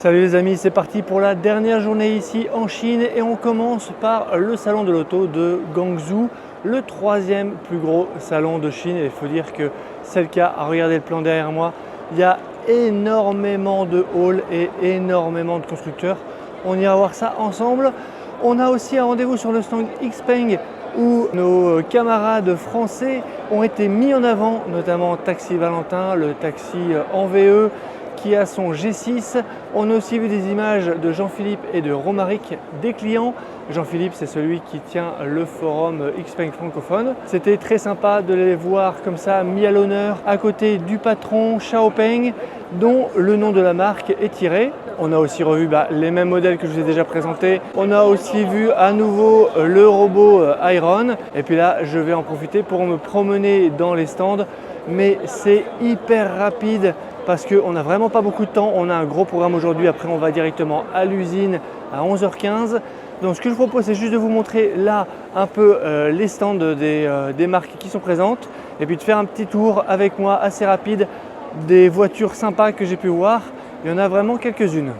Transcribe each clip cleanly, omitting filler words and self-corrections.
Salut les amis, c'est parti pour la dernière journée ici en Chine et on commence par le salon de l'auto de Guangzhou, le troisième plus gros salon de Chine. Et il faut dire que c'est le cas. Regardez le plan derrière moi, il y a énormément de halls et énormément de constructeurs. On ira voir ça ensemble. On a aussi un rendez-vous sur le stand Xpeng où nos camarades français ont été mis en avant, notamment Taxi Valentin, le taxi en VE, qui a son G6. On a aussi vu des images de Jean-Philippe et de Romaric, des clients. Jean-Philippe, c'est celui qui tient le forum Xpeng francophone. C'était très sympa de les voir comme ça, mis à l'honneur, à côté du patron Xiaopeng, dont le nom de la marque est tiré. On a aussi revu les mêmes modèles que je vous ai déjà présentés. On a aussi vu à nouveau le robot Iron. Et puis là, je vais en profiter pour me promener dans les stands. Mais c'est hyper rapide parce qu'on n'a vraiment pas beaucoup de temps. On a un gros programme aujourd'hui. Après, on va directement à l'usine à 11h15. Donc, ce que je vous propose, c'est juste de vous montrer là un peu les stands des marques qui sont présentes et puis de faire un petit tour avec moi assez rapide des voitures sympas que j'ai pu voir. Il y en a vraiment quelques-unes.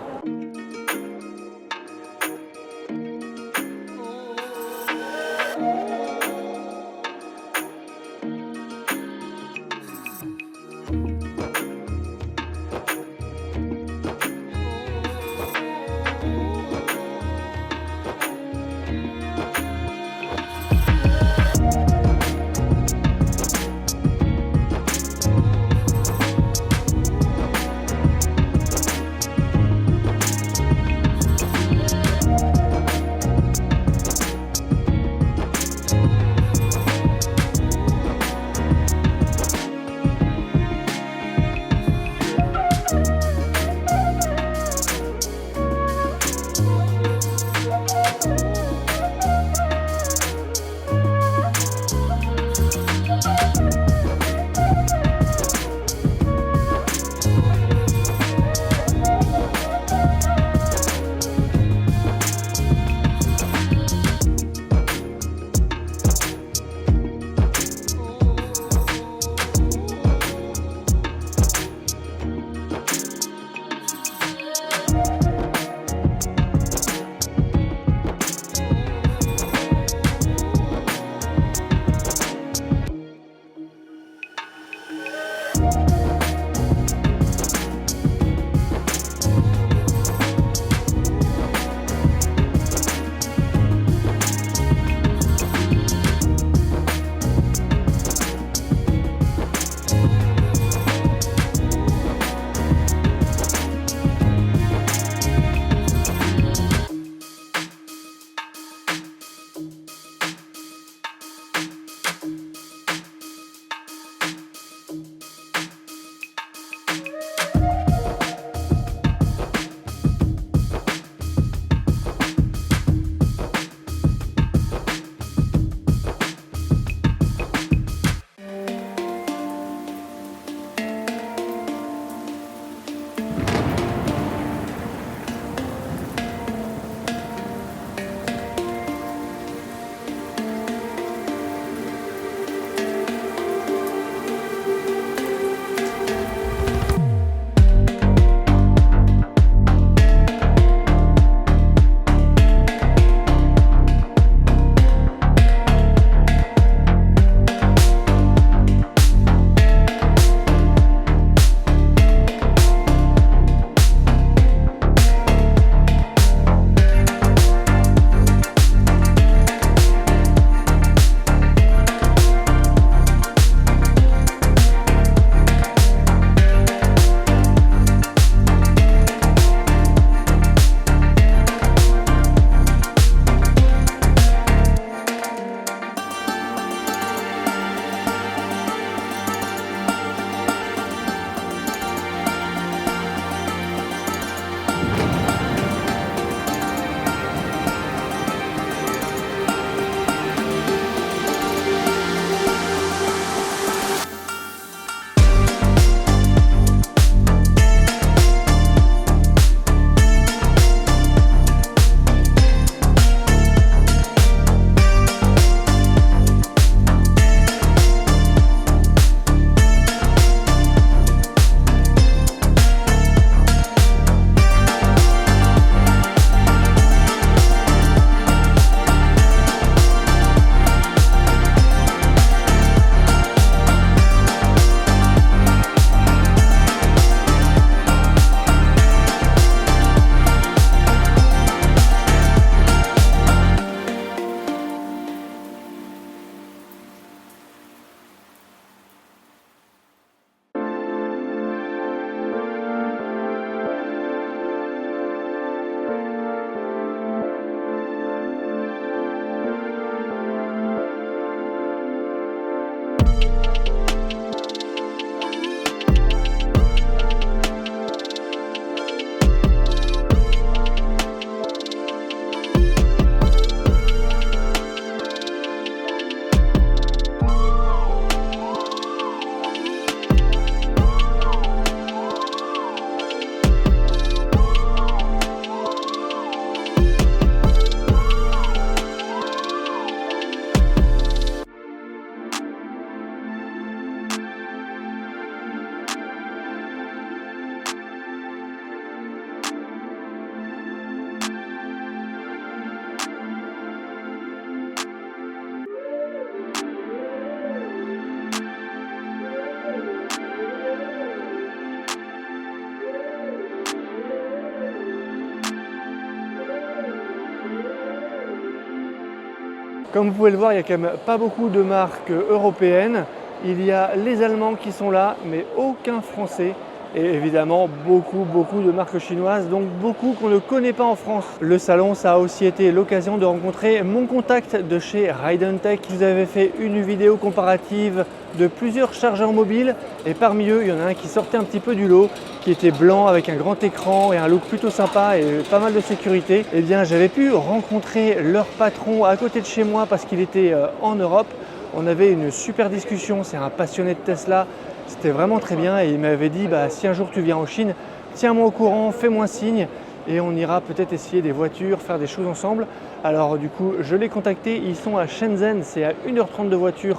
Comme vous pouvez le voir, il n'y a quand même pas beaucoup de marques européennes. Il y a les Allemands qui sont là, mais aucun Français. Et évidemment, beaucoup de marques chinoises, donc beaucoup qu'on ne connaît pas en France. Le salon, ça a aussi été l'occasion de rencontrer mon contact de chez Ridentech. Ils avaient fait une vidéo comparative de plusieurs chargeurs mobiles et parmi eux, il y en a un qui sortait un petit peu du lot, qui était blanc avec un grand écran et un look plutôt sympa et pas mal de sécurité. Eh bien, j'avais pu rencontrer leur patron à côté de chez moi parce qu'il était en Europe. On avait une super discussion, c'est un passionné de Tesla. C'était vraiment très bien et il m'avait dit si un jour tu viens en Chine, tiens-moi au courant, fais-moi signe et on ira peut-être essayer des voitures, faire des choses ensemble. Alors du coup, je l'ai contacté, ils sont à Shenzhen, c'est à 1h30 de voiture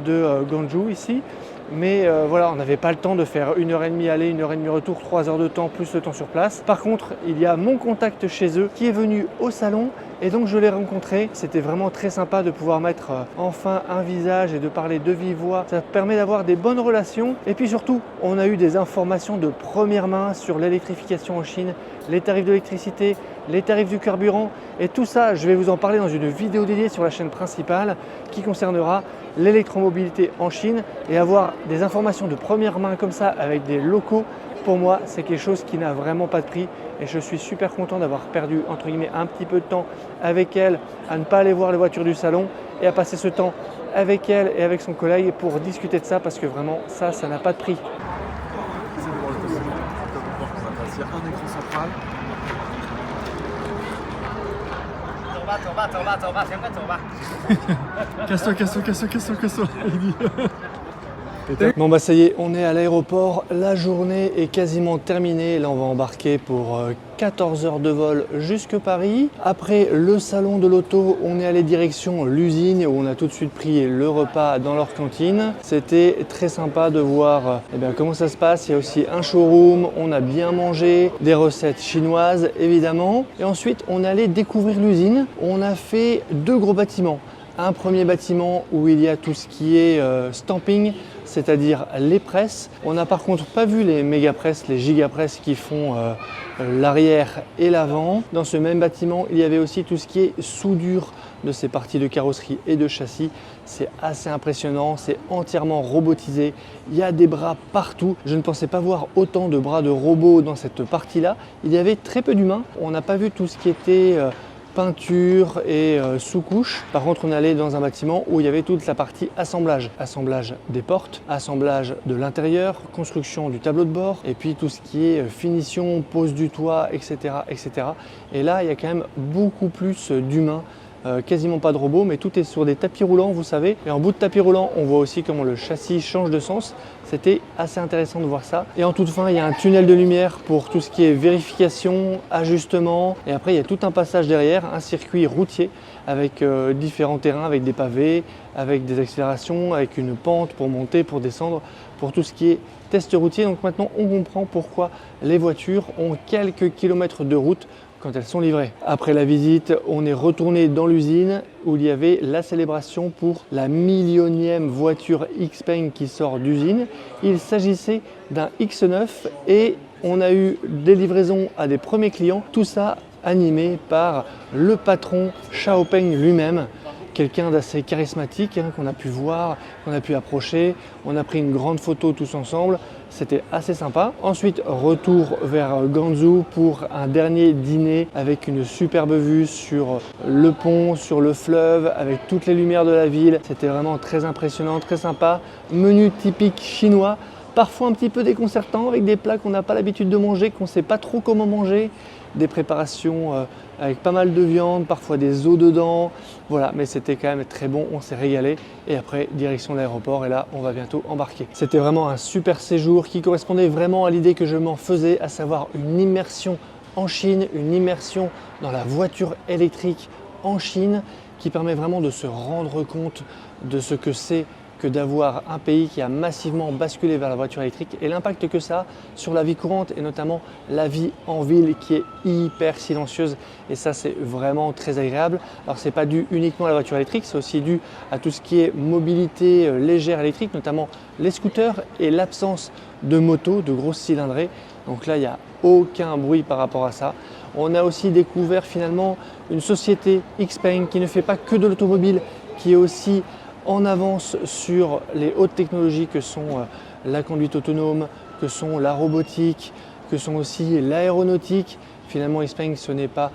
de Guangzhou ici. Mais voilà, on n'avait pas le temps de faire 1h30 aller, 1h30 retour, 3 heures de temps plus le temps sur place. Par contre, il y a mon contact chez eux qui est venu au salon et donc je l'ai rencontré. C'était vraiment très sympa de pouvoir mettre enfin un visage et de parler de vive voix. Ça permet d'avoir des bonnes relations et puis surtout, on a eu des informations de première main sur l'électrification en Chine, les tarifs de l'électricité, les tarifs du carburant et tout ça, je vais vous en parler dans une vidéo dédiée sur la chaîne principale qui concernera l'électromobilité en Chine et avoir des informations de première main comme ça avec des locaux, pour moi, c'est quelque chose qui n'a vraiment pas de prix et je suis super content d'avoir perdu entre guillemets un petit peu de temps avec elle, à ne pas aller voir les voitures du salon et à passer ce temps avec elle et avec son collègue pour discuter de ça parce que vraiment ça n'a pas de prix. C'est pour le dossier. Comme on voit qu'on va passer un écran central. Casse-toi. Il dit. Bon ça y est, on est à l'aéroport, la journée est quasiment terminée. Là on va embarquer pour 14 heures de vol jusque Paris. Après le salon de l'auto, on est allé direction l'usine où on a tout de suite pris le repas dans leur cantine. C'était très sympa de voir comment ça se passe. Il y a aussi un showroom, on a bien mangé, des recettes chinoises évidemment. Et ensuite on est allé découvrir l'usine. On a fait 2 gros bâtiments. Un premier bâtiment où il y a tout ce qui est stamping, c'est-à-dire les presses. On n'a par contre pas vu les méga presses, les giga presses qui font l'arrière et l'avant. Dans ce même bâtiment, il y avait aussi tout ce qui est soudure de ces parties de carrosserie et de châssis. C'est assez impressionnant, c'est entièrement robotisé. Il y a des bras partout. Je ne pensais pas voir autant de bras de robots dans cette partie-là. Il y avait très peu d'humains. On n'a pas vu tout ce qui était peinture et sous-couche. Par contre, on allait dans un bâtiment où il y avait toute la partie assemblage. Assemblage des portes, assemblage de l'intérieur, construction du tableau de bord et puis tout ce qui est finition, pose du toit, etc., etc. Et là, il y a quand même beaucoup plus d'humains. Quasiment pas de robots, mais tout est sur des tapis roulants, vous savez. Et en bout de tapis roulant, on voit aussi comment le châssis change de sens. C'était assez intéressant de voir ça. Et en toute fin, il y a un tunnel de lumière pour tout ce qui est vérification, ajustement. Et après, il y a tout un passage derrière, un circuit routier avec différents terrains, avec des pavés, avec des accélérations, avec une pente pour monter, pour descendre, pour tout ce qui est test routier. Donc maintenant, on comprend pourquoi les voitures ont quelques kilomètres de route quand elles sont livrées. Après la visite, on est retourné dans l'usine où il y avait la célébration pour la millionième voiture XPeng qui sort d'usine. Il s'agissait d'un X9 et on a eu des livraisons à des premiers clients. Tout ça animé par le patron Xiaopeng lui-même. Quelqu'un d'assez charismatique qu'on a pu voir, qu'on a pu approcher. On a pris une grande photo tous ensemble. C'était assez sympa. Ensuite, retour vers Guangzhou pour un dernier dîner avec une superbe vue sur le pont, sur le fleuve, avec toutes les lumières de la ville. C'était vraiment très impressionnant, très sympa. Menu typique chinois, parfois un petit peu déconcertant avec des plats qu'on n'a pas l'habitude de manger, qu'on ne sait pas trop comment manger. Des préparations avec pas mal de viande, parfois des os dedans. Voilà, mais c'était quand même très bon, on s'est régalé. Et après, direction l'aéroport et là, on va bientôt embarquer. C'était vraiment un super séjour qui correspondait vraiment à l'idée que je m'en faisais, à savoir une immersion en Chine, une immersion dans la voiture électrique en Chine qui permet vraiment de se rendre compte de ce que c'est que d'avoir un pays qui a massivement basculé vers la voiture électrique et l'impact que ça a sur la vie courante et notamment la vie en ville qui est hyper silencieuse et ça c'est vraiment très agréable. Alors c'est pas dû uniquement à la voiture électrique, c'est aussi dû à tout ce qui est mobilité légère électrique, notamment les scooters et l'absence de motos, de grosses cylindrées. Donc là il n'y a aucun bruit par rapport à ça. On a aussi découvert finalement une société Xpeng qui ne fait pas que de l'automobile, qui est aussi en avance sur les hautes technologies que sont la conduite autonome, que sont la robotique, que sont aussi l'aéronautique. Finalement, Xpeng, ce n'est pas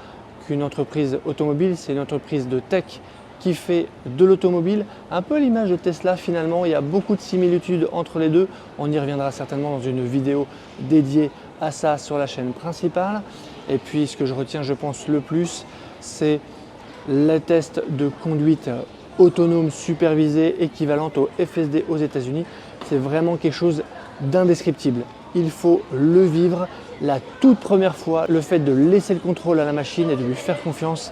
qu'une entreprise automobile, c'est une entreprise de tech qui fait de l'automobile, un peu à l'image de Tesla finalement. Il y a beaucoup de similitudes entre les deux. On y reviendra certainement dans une vidéo dédiée à ça sur la chaîne principale. Et puis ce que je retiens, je pense, le plus, c'est les tests de conduite autonome supervisée équivalente au FSD aux États-Unis. C'est vraiment quelque chose d'indescriptible. Il faut le vivre la toute première fois. Le fait de laisser le contrôle à la machine et de lui faire confiance,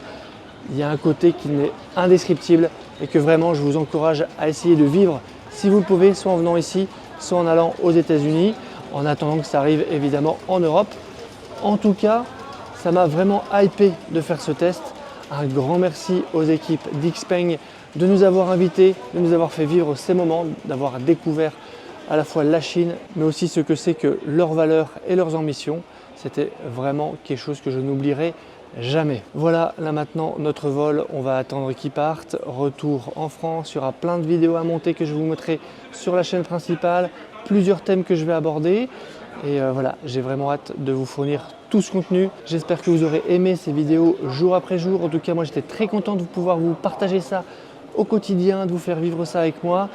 il y a un côté qui n'est indescriptible et que vraiment je vous encourage à essayer de vivre si vous le pouvez, soit en venant ici, soit en allant aux États-Unis, en attendant que ça arrive évidemment en Europe. En tout cas, ça m'a vraiment hypé de faire ce test. Un grand merci aux équipes d'Xpeng de nous avoir invités, de nous avoir fait vivre ces moments, d'avoir découvert à la fois la Chine, mais aussi ce que c'est que leurs valeurs et leurs ambitions. C'était vraiment quelque chose que je n'oublierai jamais. Voilà, là maintenant notre vol, on va attendre qu'il parte. Retour en France, il y aura plein de vidéos à monter que je vous mettrai sur la chaîne principale, plusieurs thèmes que je vais aborder. Et voilà, j'ai vraiment hâte de vous fournir tout ce contenu. J'espère que vous aurez aimé ces vidéos jour après jour. En tout cas, moi j'étais très content de pouvoir vous partager ça au quotidien, de vous faire vivre ça avec moi.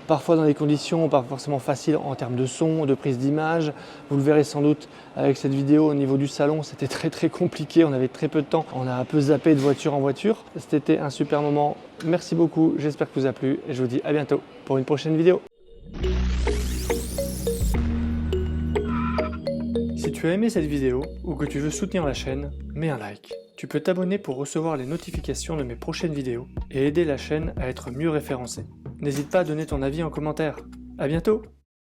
Parfois dans des conditions pas forcément faciles en termes de son, de prise d'image. Vous le verrez sans doute avec cette vidéo au niveau du salon, c'était très compliqué, on avait très peu de temps. On a un peu zappé de voiture en voiture. C'était un super moment. Merci beaucoup, j'espère que vous a plu et je vous dis à bientôt pour une prochaine vidéo. Si tu as aimé cette vidéo ou que tu veux soutenir la chaîne, mets un like. Tu peux t'abonner pour recevoir les notifications de mes prochaines vidéos et aider la chaîne à être mieux référencée. N'hésite pas à donner ton avis en commentaire. À bientôt!